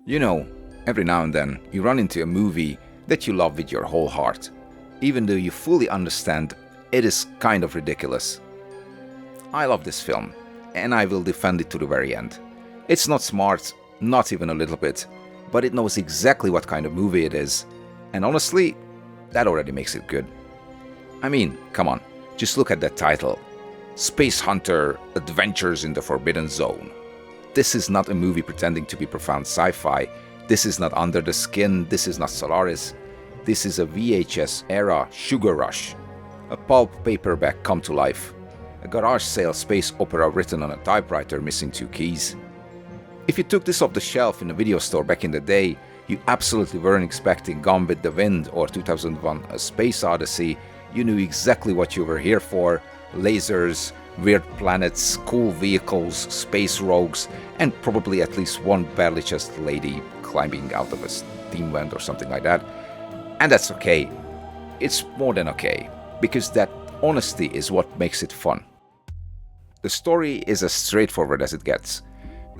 You know, every now and then you run into a movie that you love with your whole heart, even though you fully understand it is kind of ridiculous. I love this film, and I will defend it to the very end. It's not smart, not even a little bit, but it knows exactly what kind of movie it is, and honestly, that already makes it good. I mean, come on, just look at that title. Spacehunter: Adventures in the Forbidden Zone. This is not a movie pretending to be profound sci-fi. This is not Under the Skin, this is not Solaris. This is a VHS-era sugar rush. A pulp paperback come to life. A garage sale space opera written on a typewriter missing 2 keys. If you took this off the shelf in a video store back in the day, you absolutely weren't expecting Gone with the Wind or 2001: A Space Odyssey. You knew exactly what you were here for: lasers, weird planets, cool vehicles, space rogues, and probably at least one barely just lady climbing out of a steam vent or something like that. And that's okay. It's more than okay, because that honesty is what makes it fun. The story is as straightforward as it gets.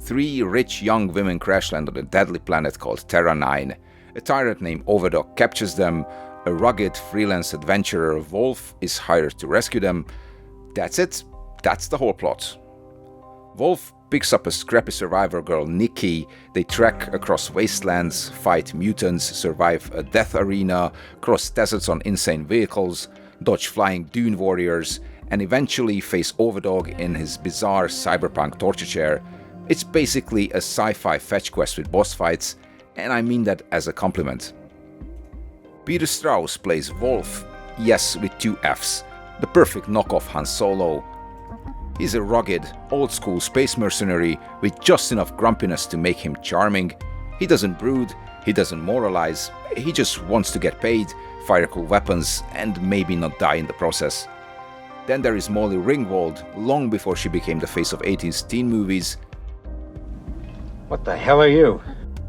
3 rich young women crash land on a deadly planet called Terra 9. A tyrant named Overdog captures them. A rugged freelance adventurer, Wolf, is hired to rescue them. That's it. That's the whole plot. Wolf picks up a scrappy survivor girl, Nikki. They trek across wastelands, fight mutants, survive a death arena, cross deserts on insane vehicles, dodge flying dune warriors, and eventually face Overdog in his bizarre cyberpunk torture chair. It's basically a sci-fi fetch quest with boss fights, and I mean that as a compliment. Peter Strauss plays Wolf, yes, with 2 Fs, the perfect knockoff Han Solo. He's a rugged, old-school space mercenary with just enough grumpiness to make him charming. He doesn't brood, he doesn't moralize, he just wants to get paid, fire cool weapons, and maybe not die in the process. Then there is Molly Ringwald, long before she became the face of 80s teen movies. What the hell are you?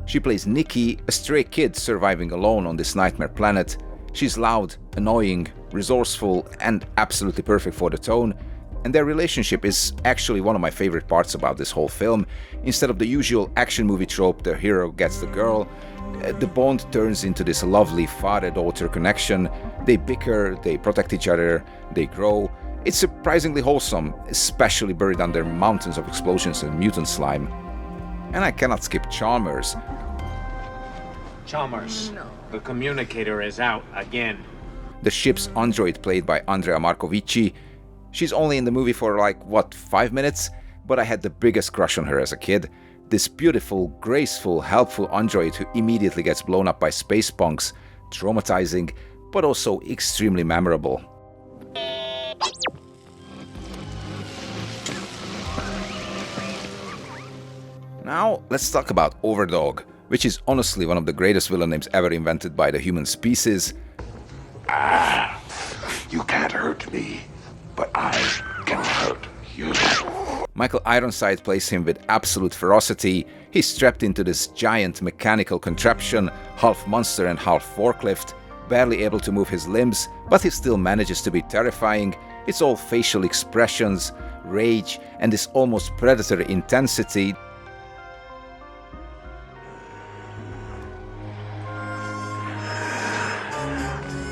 She plays Nikki, a stray kid surviving alone on this nightmare planet. She's loud, annoying, resourceful, and absolutely perfect for the tone. And their relationship is actually one of my favorite parts about this whole film. Instead of the usual action movie trope, the hero gets the girl, the bond turns into this lovely father-daughter connection. They bicker, they protect each other, they grow. It's surprisingly wholesome, especially buried under mountains of explosions and mutant slime. And I cannot skip Chalmers. Chalmers. No. The communicator is out again. The ship's android played by Andrea Marcovici. She's only in the movie for 5 minutes? But I had the biggest crush on her as a kid. This beautiful, graceful, helpful android who immediately gets blown up by space punks. Traumatizing, but also extremely memorable. Now, let's talk about Overdog, which is honestly one of the greatest villain names ever invented by the human species. You can't hurt me, but I can hurt you. Michael Ironside plays him with absolute ferocity. He's strapped into this giant mechanical contraption, half monster and half forklift, barely able to move his limbs, but he still manages to be terrifying. It's all facial expressions, rage, and this almost predatory intensity.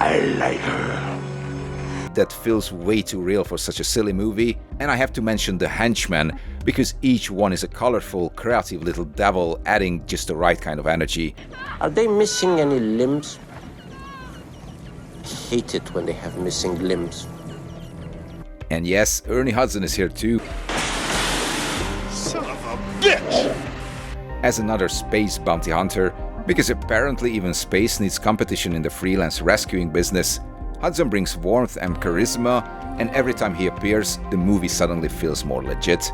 I like her. That feels way too real for such a silly movie. And I have to mention the henchmen, because each one is a colorful, creative little devil adding just the right kind of energy. Are they missing any limbs? I hate it when they have missing limbs. And yes, Ernie Hudson is here too. Son of a bitch! As another space bounty hunter, because apparently even space needs competition in the freelance rescuing business. Hudson brings warmth and charisma, and every time he appears, the movie suddenly feels more legit.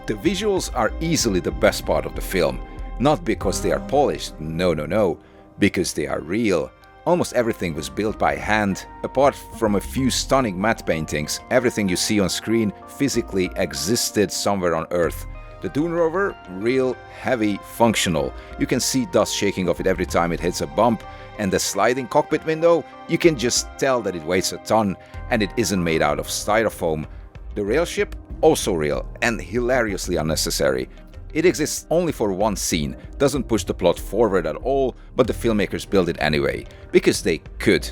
The visuals are easily the best part of the film, not because they are polished, no, because they are real. Almost everything was built by hand. Apart from a few stunning matte paintings, everything you see on screen physically existed somewhere on Earth. The Dune rover, real, heavy, functional. You can see dust shaking off it every time it hits a bump, and the sliding cockpit window, you can just tell that it weighs a ton and it isn't made out of styrofoam. The rail ship, also real and hilariously unnecessary. It exists only for one scene, doesn't push the plot forward at all, but the filmmakers build it anyway, because they could.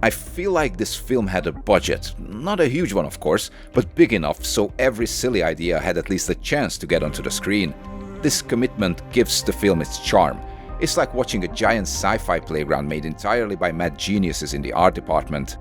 I feel like this film had a budget, not a huge one of course, but big enough so every silly idea had at least a chance to get onto the screen. This commitment gives the film its charm. It's like watching a giant sci-fi playground made entirely by mad geniuses in the art department.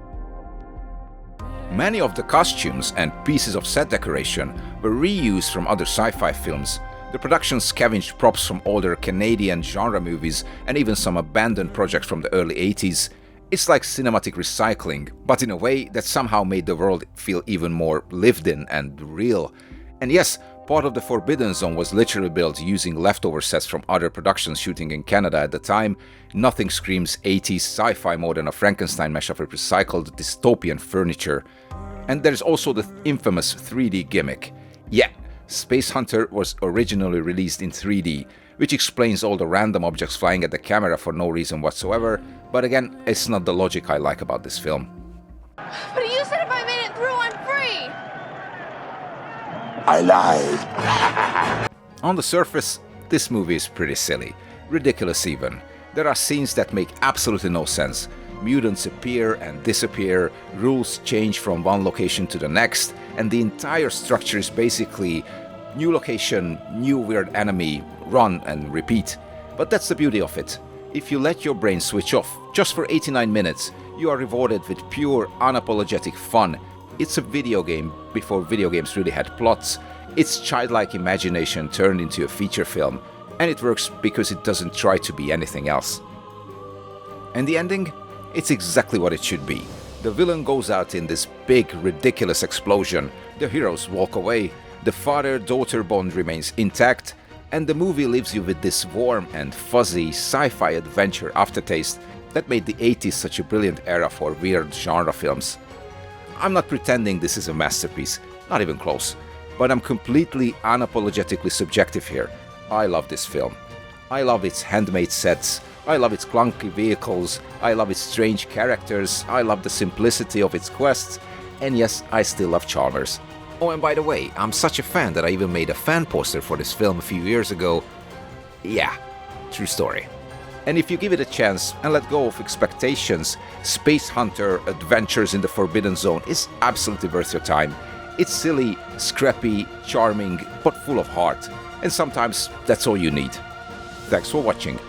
Many of the costumes and pieces of set decoration were reused from other sci-fi films. The production scavenged props from older Canadian genre movies and even some abandoned projects from the early 80s. It's like cinematic recycling, but in a way that somehow made the world feel even more lived in and real. And yes, part of the Forbidden Zone was literally built using leftover sets from other productions shooting in Canada at the time. Nothing screams 80s sci-fi more than a Frankenstein mesh of recycled dystopian furniture. And there's also the infamous 3D gimmick. Yeah, Spacehunter was originally released in 3D, which explains all the random objects flying at the camera for no reason whatsoever, but again, it's not the logic I like about this film. But you said if I made it through, I'm free! I lied. On the surface, this movie is pretty silly, ridiculous even. There are scenes that make absolutely no sense. Mutants appear and disappear, rules change from one location to the next, and the entire structure is basically new location, new weird enemy, run and repeat. But that's the beauty of it. If you let your brain switch off just for 89 minutes, you are rewarded with pure, unapologetic fun. It's a video game before video games really had plots. It's childlike imagination turned into a feature film, and it works because it doesn't try to be anything else. And the ending? It's exactly what it should be. The villain goes out in this big, ridiculous explosion, the heroes walk away, the father-daughter bond remains intact, and the movie leaves you with this warm and fuzzy sci-fi adventure aftertaste that made the 80s such a brilliant era for weird genre films. I'm not pretending this is a masterpiece, not even close, but I'm completely unapologetically subjective here. I love this film. I love its handmade sets, I love its clunky vehicles, I love its strange characters, I love the simplicity of its quests, and yes, I still love Chalmers. Oh, and by the way, I'm such a fan that I even made a fan poster for this film a few years ago. Yeah, true story. And if you give it a chance and let go of expectations, Spacehunter Adventures in the Forbidden Zone is absolutely worth your time. It's silly, scrappy, charming, but full of heart. And sometimes that's all you need. Thanks for watching.